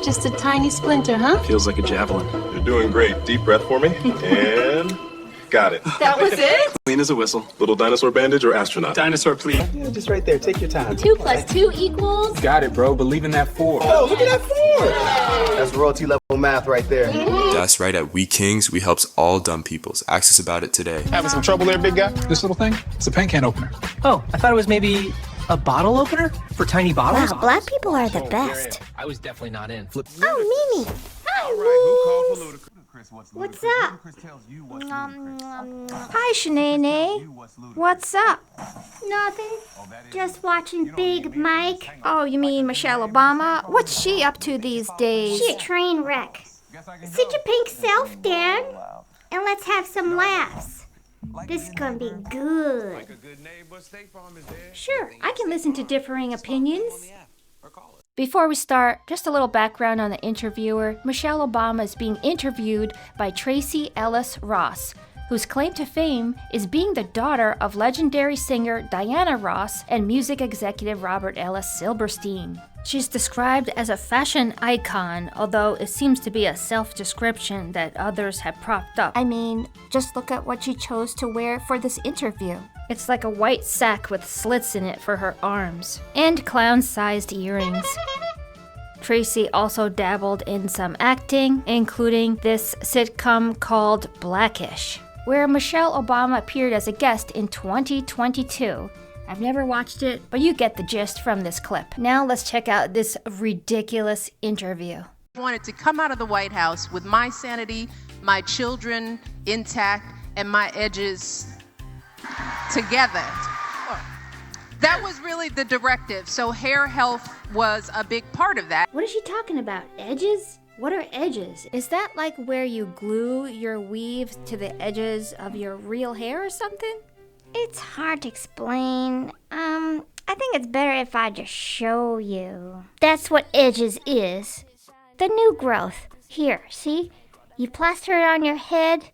Just a tiny splinter, huh? Feels like a javelin. You're doing great. Deep breath for me. And got it. That was it? Clean as a whistle. Little dinosaur bandage or astronaut? Dinosaur, please. Yeah, just right there. Take your time. 2 + 2 equals? Got it, bro. Believe in that 4. Oh, look at that 4. That's royalty level math right there. That's right, at We Kings, we helps all dumb peoples. Ask us about it today. Having some trouble there, big guy? This little thing? It's a paint can opener. Oh, I thought it was maybe a bottle opener for tiny bottles? Wow, black people are the best. I was definitely not in. Flip. Oh, Mimi. Hi, Mimi. What's up? Hi, Shahwnuwnnaa'ayynaeighy. What's up? Nothing. Just watching Big Mike. Oh, you mean Michelle Obama? What's she up to these days? She a train wreck. Sit your pink self down and let's have some laughs. This is gonna be good. Sure, I can listen to differing opinions. Before we start, just a little background on the interviewer. Michelle Obama is being interviewed by Tracy Ellis Ross, whose claim to fame is being the daughter of legendary singer Diana Ross and music executive Robert Ellis Silberstein. She's described as a fashion icon, although it seems to be a self-description that others have propped up. I mean, just look at what she chose to wear for this interview. It's like a white sack with slits in it for her arms, and clown-sized earrings. Tracy also dabbled in some acting, including this sitcom called Blackish, where Michelle Obama appeared as a guest in 2022. I've never watched it, but you get the gist from this clip. Now let's check out this ridiculous interview. I wanted to come out of the White House with my sanity, my children intact, and my edges together. That was really the directive. So hair health was a big part of that. What is she talking about? Edges? What are edges? Is that like where you glue your weave to the edges of your real hair or something? It's hard to explain. I think it's better if I just show you. That's what edges is. The new growth. Here, see? You plaster it on your head,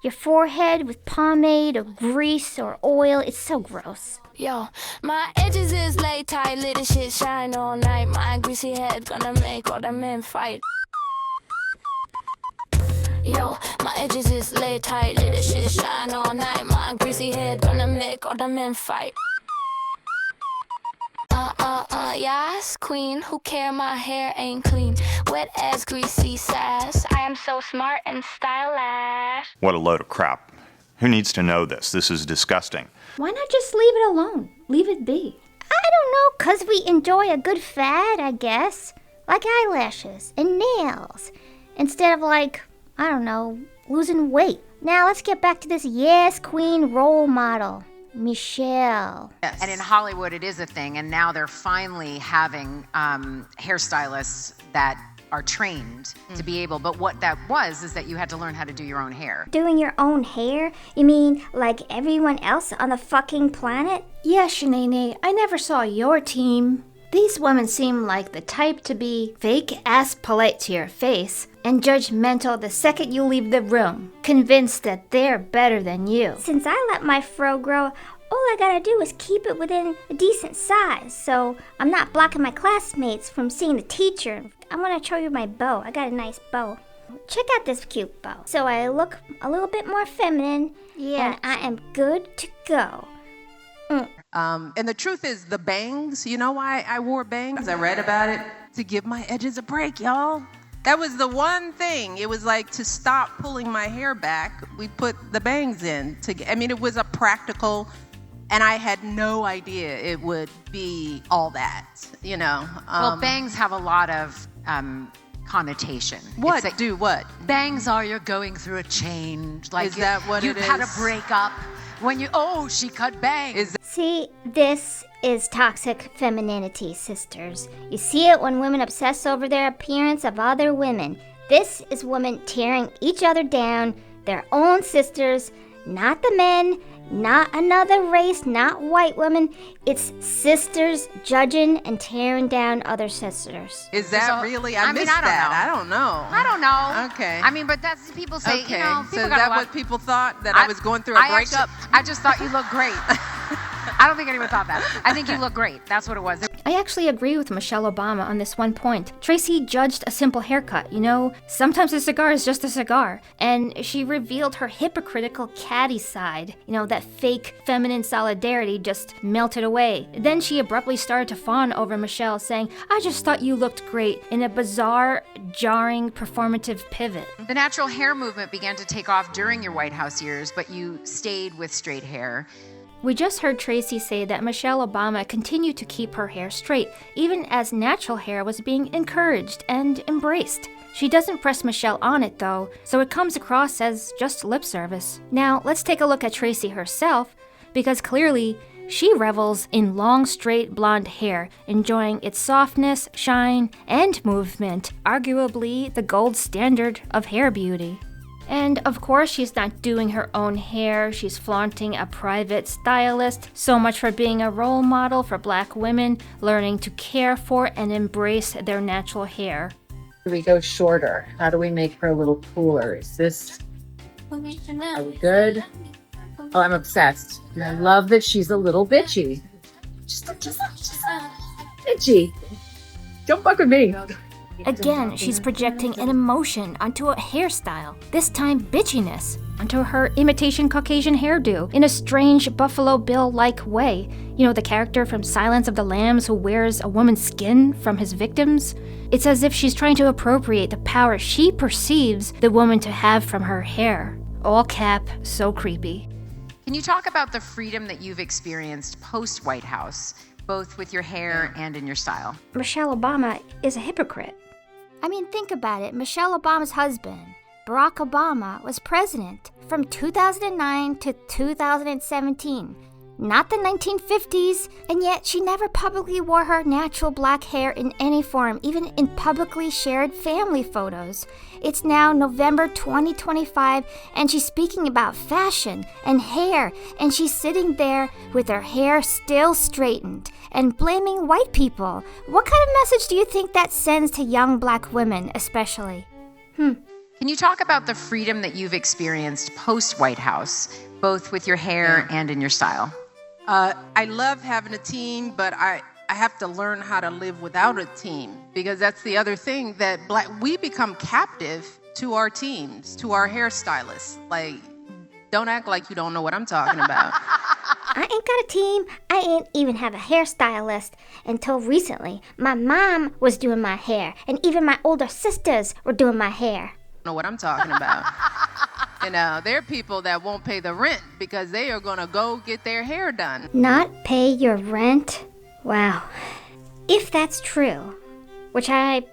your forehead with pomade or grease or oil. It's so gross. Yo, my edges is laid tight, let the shit shine all night. My greasy head gonna make all the men fight. Yo, my edges is laid tight, let the shit shine all night. My greasy head gonna make all the men fight. Yes, queen, who care my hair ain't clean. Wet as greasy sass, I am so smart and stylish. What a load of crap. Who needs to know this? This is disgusting. Why not just leave it alone? Leave it be. I don't know, 'cause we enjoy a good fad, I guess. Like eyelashes and nails. Instead of like, I don't know, losing weight. Now let's get back to this yes queen role model, Michelle. Yes. And in Hollywood it is a thing, and now they're finally having hairstylists that are trained to be able, but what that was is that you had to learn how to do your own hair. Doing your own hair? You mean like everyone else on the fucking planet? Yeah, Shahwnuwnnaa'ayynaeighy, I never saw your team. These women seem like the type to be fake-ass polite to your face and judgmental the second you leave the room, convinced that they're better than you. Since I let my fro grow, all I gotta do is keep it within a decent size, so I'm not blocking my classmates from seeing the teacher. I'm gonna show you my bow. I got a nice bow. Check out this cute bow. So I look a little bit more feminine, and I am good to go. And the truth is, the bangs, you know why I wore bangs? I read about it to give my edges a break, y'all. That was the one thing. It was like to stop pulling my hair back, we put the bangs in. I mean, it was a practical, and I had no idea it would be all that, you know. Well, bangs have a lot of connotation. What? Do what? Bangs are you're going through a change. Like is that what it is? You've had a breakup. When you, she cut bangs. See, this is toxic femininity, sisters. You see it when women obsess over their appearance of other women. This is women tearing each other down, their own sisters, not the men, not another race, not white women. It's sisters judging and tearing down other sisters. Is that really? I missed I don't that. know. I don't know. I don't know. Okay. I mean, but that's people say. Okay. You know, So is that what people thought, that I was going through a breakup? I just thought you looked great. I don't think anyone thought that. I think you look great. That's what it was. I actually agree with Michelle Obama on this one point. Tracy judged a simple haircut, you know? Sometimes a cigar is just a cigar. And she revealed her hypocritical catty side. You know, that fake feminine solidarity just melted away. Then she abruptly started to fawn over Michelle, saying, I just thought you looked great, in a bizarre, jarring, performative pivot. The natural hair movement began to take off during your White House years, but you stayed with straight hair. We just heard Tracy say that Michelle Obama continued to keep her hair straight, even as natural hair was being encouraged and embraced. She doesn't press Michelle on it though, so it comes across as just lip service. Now, let's take a look at Tracy herself, because clearly, she revels in long, straight blonde hair, enjoying its softness, shine, and movement, arguably the gold standard of hair beauty. And of course, she's not doing her own hair, she's flaunting a private stylist. So much for being a role model for Black women, learning to care for and embrace their natural hair. Do we go shorter? How do we make her a little cooler? Is this, are we good? Oh, I'm obsessed. And I love that she's a little bitchy. Just bitchy. Don't fuck with me. Again, she's projecting an emotion onto a hairstyle, this time bitchiness, onto her imitation Caucasian hairdo in a strange Buffalo Bill-like way. You know, the character from Silence of the Lambs who wears a woman's skin from his victims? It's as if she's trying to appropriate the power she perceives the woman to have from her hair. All cap, so creepy. Can you talk about the freedom that you've experienced post-White House, both with your hair and in your style? Michelle Obama is a hypocrite. I mean, think about it. Michelle Obama's husband, Barack Obama, was president from 2009 to 2017. Not the 1950s, and yet she never publicly wore her natural black hair in any form, even in publicly shared family photos. It's now November 2025, and she's speaking about fashion and hair, and she's sitting there with her hair still straightened and blaming white people. What kind of message do you think that sends to young Black women, especially? Can you talk about the freedom that you've experienced post-White House, both with your hair and in your style? I love having a team, but I have to learn how to live without a team, because that's the other thing, that we become captive to our teams, to our hairstylists. Like, don't act like you don't know what I'm talking about. I ain't got a team. I ain't even have a hairstylist until recently. My mom was doing my hair, and even my older sisters were doing my hair. Know what I'm talking about. You know, there are people that won't pay the rent because they are gonna go get their hair done. Not pay your rent? Wow. If that's true, which I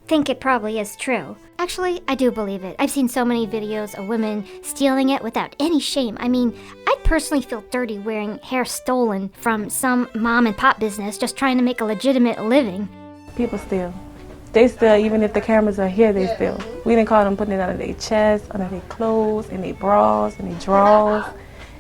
think it probably is true. Actually, I do believe it. I've seen so many videos of women stealing it without any shame. I mean, I'd personally feel dirty wearing hair stolen from some mom and pop business just trying to make a legitimate living. People steal. They steal, even if the cameras are here, they steal. We didn't call them putting it under their chest, under their clothes, in their bras, in their drawers,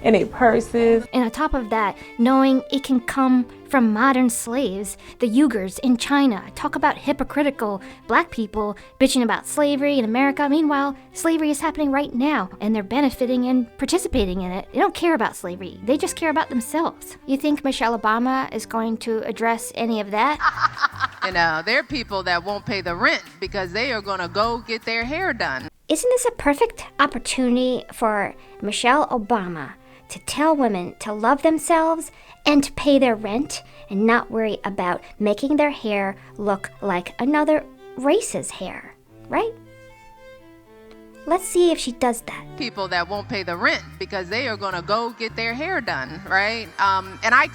in their purses. And on top of that, knowing it can come from modern slaves, the Uyghurs in China. Talk about hypocritical Black people bitching about slavery in America. Meanwhile, slavery is happening right now, and they're benefiting and participating in it. They don't care about slavery. They just care about themselves. You think Michelle Obama is going to address any of that? You know, there are people that won't pay the rent because they are gonna go get their hair done. Isn't this a perfect opportunity for Michelle Obama to tell women to love themselves and to pay their rent and not worry about making their hair look like another race's hair, right? Let's see if she does that. People that won't pay the rent because they are gonna go get their hair done, right? And I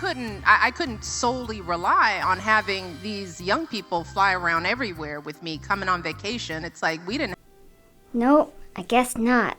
couldn't solely rely on having these young people fly around everywhere with me coming on vacation. It's like we didn't. No, I guess not.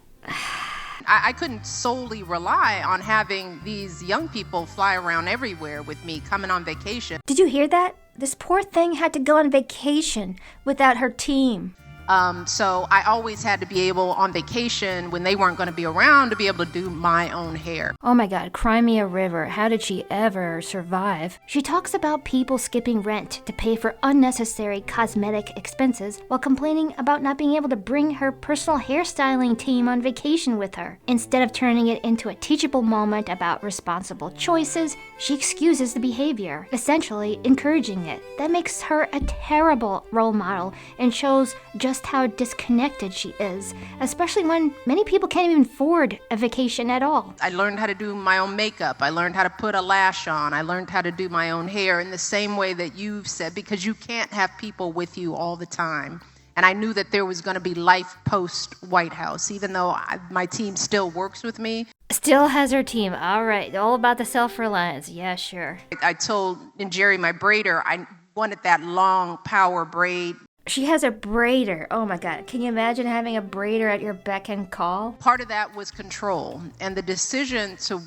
I couldn't solely rely on having these young people fly around everywhere with me coming on vacation. Did you hear that? This poor thing had to go on vacation without her team. So I always had to be able on vacation when they weren't going to be around to be able to do my own hair. Oh my god, cry me a river. How did she ever survive? She talks about people skipping rent to pay for unnecessary cosmetic expenses while complaining about not being able to bring her personal hairstyling team on vacation with her. Instead of turning it into a teachable moment about responsible choices, she excuses the behavior, essentially encouraging it. That makes her a terrible role model and shows just how disconnected she is, especially when many people can't even afford a vacation at all. I learned how to do my own makeup. I learned how to put a lash on. I learned how to do my own hair in the same way that you've said, because you can't have people with you all the time. And I knew that there was going to be life post White House, even though my team still works with me. Still has her team. All right, all about the self-reliance. Yeah, sure. I told Jerry, my braider, I wanted that long power braid. She has a braider. Oh my god. Can you imagine having a braider at your beck and call? Part of that was control. And the decision to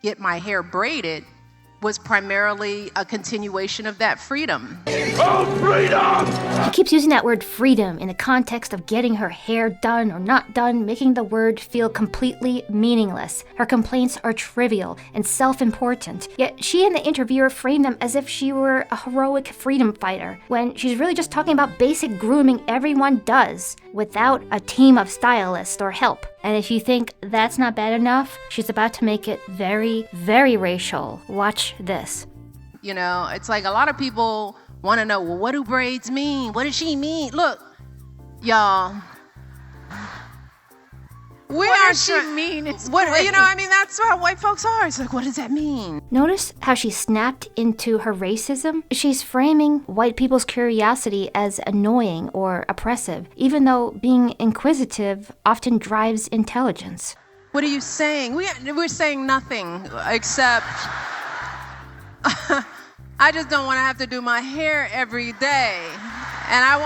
get my hair braided was primarily a continuation of that freedom. Oh, freedom! She keeps using that word freedom in the context of getting her hair done or not done, making the word feel completely meaningless. Her complaints are trivial and self-important, yet she and the interviewer frame them as if she were a heroic freedom fighter, when she's really just talking about basic grooming everyone does, without a team of stylists or help. And if you think that's not bad enough, she's about to make it very, very racial. Watch this. You know, it's like a lot of people want to know, well, what do braids mean? What does she mean? Look, y'all. What does she mean? It's great. You know, I mean, that's how white folks are. It's like, what does that mean? Notice how she snapped into her racism? She's framing white people's curiosity as annoying or oppressive, even though being inquisitive often drives intelligence. What are you saying? We're saying nothing except I just don't want to have to do my hair every day. And I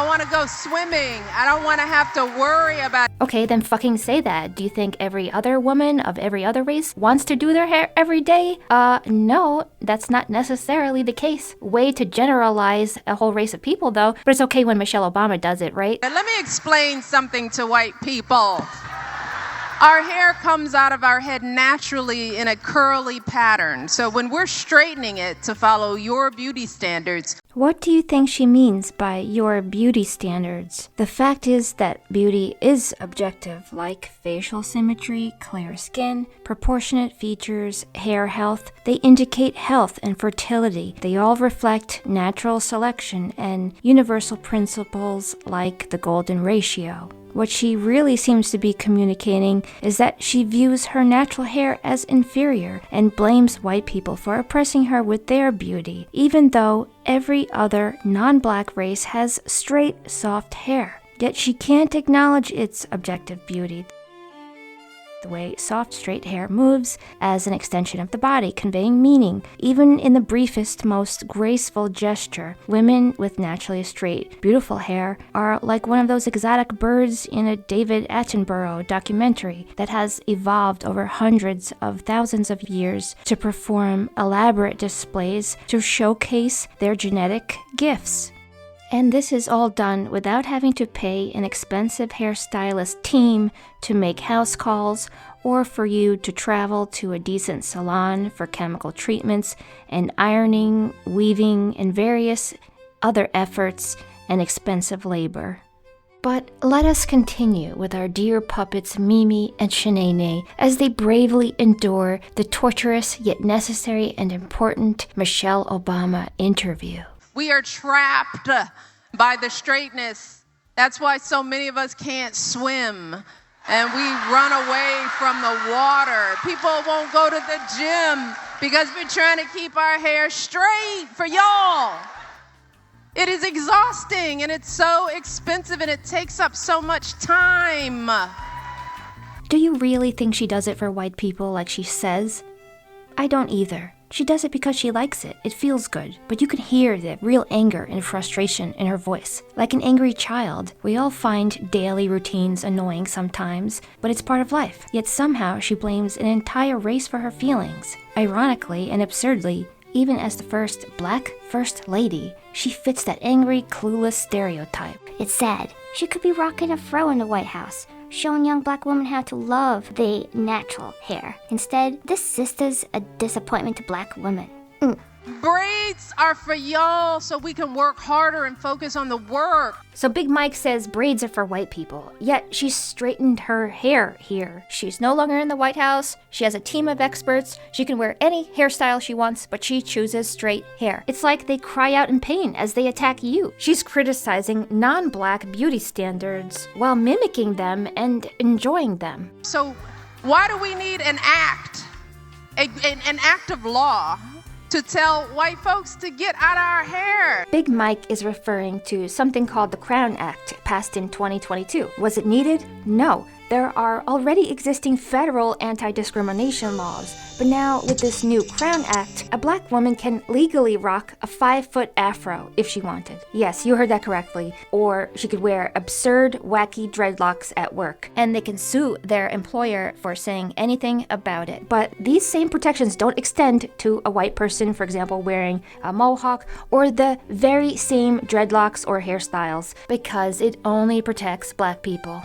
want to go swimming. I don't want to have to worry about. Okay, then fucking say that. Do you think every other woman of every other race wants to do their hair every day? No, that's not necessarily the case. Way to generalize a whole race of people, though. But it's okay when Michelle Obama does it, right? Let me explain something to white people. Our hair comes out of our head naturally in a curly pattern. So when we're straightening it to follow your beauty standards. What do you think she means by your beauty standards? The fact is that beauty is objective, like facial symmetry, clear skin, proportionate features, hair health. They indicate health and fertility. They all reflect natural selection and universal principles like the golden ratio. What she really seems to be communicating is that she views her natural hair as inferior and blames white people for oppressing her with their beauty, even though every other non-black race has straight, soft hair. Yet she can't acknowledge its objective beauty. The way soft, straight hair moves as an extension of the body, conveying meaning, even in the briefest, most graceful gesture. Women with naturally straight, beautiful hair are like one of those exotic birds in a David Attenborough documentary that has evolved over hundreds of thousands of years to perform elaborate displays to showcase their genetic gifts. And this is all done without having to pay an expensive hairstylist team to make house calls or for you to travel to a decent salon for chemical treatments and ironing, weaving, and various other efforts and expensive labor. But let us continue with our dear puppets Mimi and Shahwnuwnnaa'ayynaeighy as they bravely endure the torturous yet necessary and important Michelle Obama interview. We are trapped by the straightness. That's why so many of us can't swim and we run away from the water. People won't go to the gym because we're trying to keep our hair straight for y'all. It is exhausting and it's so expensive and it takes up so much time. Do you really think she does it for white people like she says? I don't either. She does it because she likes it. It feels good. But you can hear the real anger and frustration in her voice. Like an angry child. We all find daily routines annoying sometimes, but it's part of life. Yet somehow she blames an entire race for her feelings. Ironically and absurdly, even as the first black first lady, She fits that angry, clueless stereotype. It's sad. She could be rocking a fro in the White House, showing young black women how to love the natural hair. Instead, this sister's a disappointment to black women. Braids are for y'all so we can work harder and focus on the work. So Big Mike says braids are for white people, yet she's straightened her hair here. She's no longer in the White House. She has a team of experts. She can wear any hairstyle she wants, but she chooses straight hair. It's like they cry out in pain as they attack you. She's criticizing non-black beauty standards while mimicking them and enjoying them. So why do we need an act, an act of law, to tell white folks to get out of our hair? Big Mike is referring to something called the Crown Act, passed in 2022. Was it needed? No. There are already existing federal anti-discrimination laws, but now with this new Crown Act, a black woman can legally rock a 5-foot afro if she wanted. Yes, you heard that correctly. Or she could wear absurd, wacky dreadlocks at work, and they can sue their employer for saying anything about it. But these same protections don't extend to a white person, for example, wearing a mohawk, or the very same dreadlocks or hairstyles, because it only protects black people.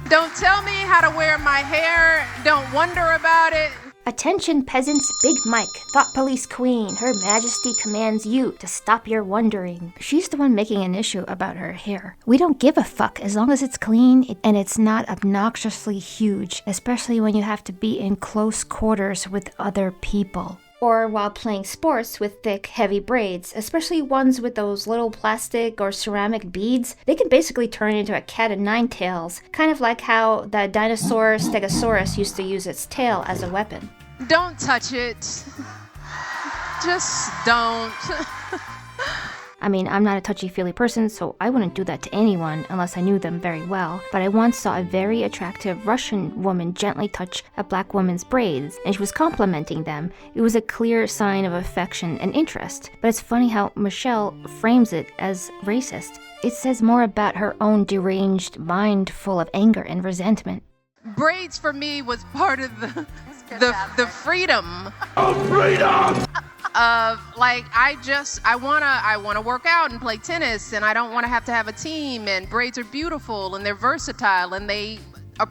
Don't tell me how to wear my hair. Don't wonder about it. Attention peasants, Big Mike, thought police queen, Her Majesty commands you to stop your wondering. She's the one making an issue about her hair. We don't give a fuck as long as it's clean and it's not obnoxiously huge, especially when you have to be in close quarters with other people. Or while playing sports with thick, heavy braids, especially ones with those little plastic or ceramic beads. They can basically turn into a cat of nine tails, kind of like how the dinosaur Stegosaurus used to use its tail as a weapon. Don't touch it. Just don't. I mean, I'm not a touchy-feely person, so I wouldn't do that to anyone unless I knew them very well. But I once saw a very attractive Russian woman gently touch a black woman's braids, and she was complimenting them. It was a clear sign of affection and interest. But it's funny how Michelle frames it as racist. It says more about her own deranged mind full of anger and resentment. Braids for me was part of the freedom. Of like, I wanna work out and play tennis, and I don't want to have a team, and braids are beautiful and they're versatile and they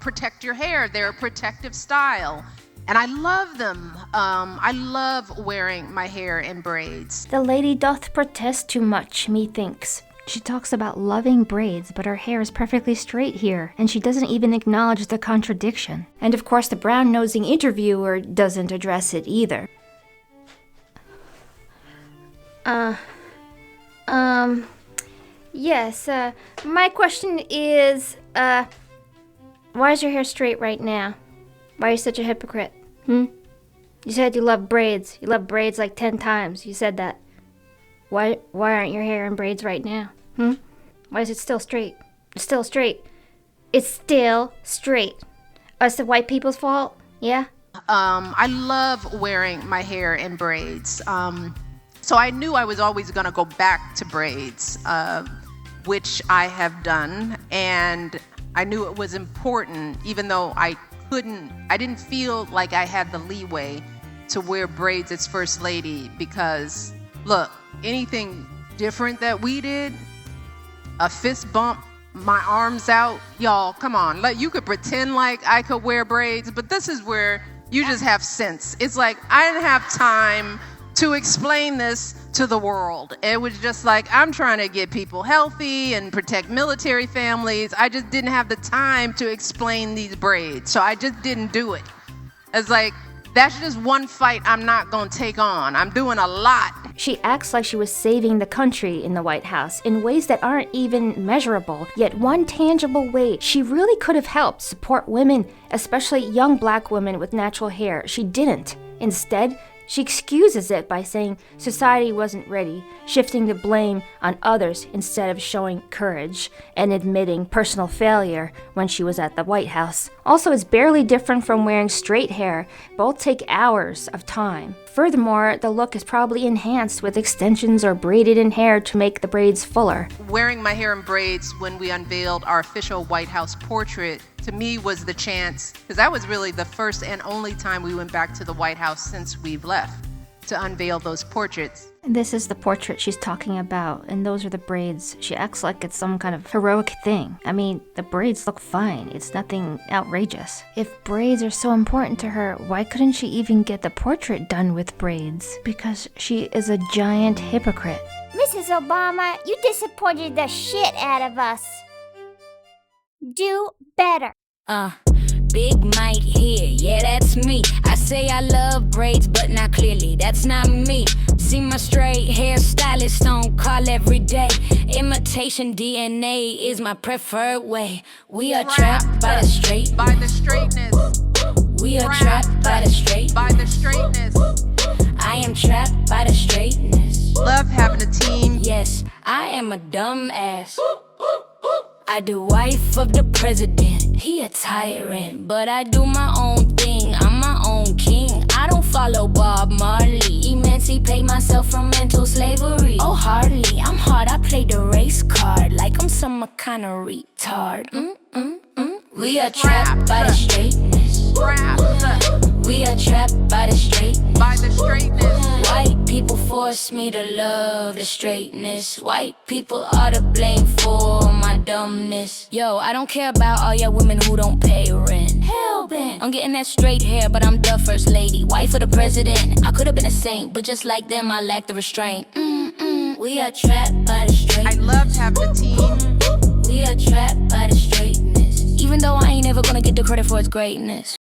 protect your hair. They're a protective style, and I love them. I love wearing my hair in braids. The lady doth protest too much, methinks. She talks about loving braids, but her hair is perfectly straight here, and she doesn't even acknowledge the contradiction. And of course, the brown-nosing interviewer doesn't address it either. Yes, my question is, why is your hair straight right now? Why are you such a hypocrite? You said you love braids. You love braids like 10 times. You said that. Why aren't your hair in braids right now? Why is it still straight? It's still straight. It's still straight. Oh, it's the white people's fault? Yeah? I love wearing my hair in braids. So I knew I was always going to go back to braids, which I have done. And I knew it was important, even though I didn't feel like I had the leeway to wear braids as First Lady, because, look, anything different that we did, a fist bump, my arms out, y'all, come on. Like, you could pretend like I could wear braids, but this is where you just have sense. It's like, I didn't have time to explain this to the world. It was just like, I'm trying to get people healthy and protect military families. I just didn't have the time to explain these braids, so I just didn't do it. It's like, that's just one fight I'm not gonna take on. I'm doing a lot. She acts like she was saving the country in the White House in ways that aren't even measurable, yet one tangible way she really could have helped support women, especially young black women with natural hair. She didn't. Instead, she excuses it by saying society wasn't ready, shifting the blame on others instead of showing courage and admitting personal failure when she was at the White House. Also, it's barely different from wearing straight hair. Both take hours of time. Furthermore, the look is probably enhanced with extensions or braided in hair to make the braids fuller. Wearing my hair in braids when we unveiled our official White House portrait, to me, was the chance, because that was really the first and only time we went back to the White House since we've left, to unveil those portraits. This is the portrait she's talking about, and those are the braids. She acts like it's some kind of heroic thing. I mean, the braids look fine. It's nothing outrageous. If braids are so important to her, why couldn't she even get the portrait done with braids? Because she is a giant hypocrite. Mrs. Obama, you disappointed the shit out of us. Do better. Big Mike here, yeah, that's me. I say I love braids, but not clearly, that's not me. See my straight hairstylist on call every day. Imitation DNA is my preferred way. We are trapped by the straight. By the straightness. We are trapped by the straight. By the straightness. I am trapped by the straightness. Love having a team. Yes, I am a dumb ass. I do wife of the president, he a tyrant. But I do my own thing, I'm my own king. I don't follow Bob Marley, emancipate myself from mental slavery. Oh, hardly, I'm hard, I play the race card like I'm some kind of retard. We are trapped by the straightness. We are trapped by the straightness. By the straightness. White people force me to love the straightness. White people are to blame for my dumbness. Yo, I don't care about all your women who don't pay rent. Hellbent. I'm getting that straight hair, but I'm the first lady. Wife of the president. I could have been a saint, but just like them, I lack the restraint. We are trapped by the straightness. I loved having a team. We are trapped by the straightness. Even though I ain't ever gonna get the credit for its greatness.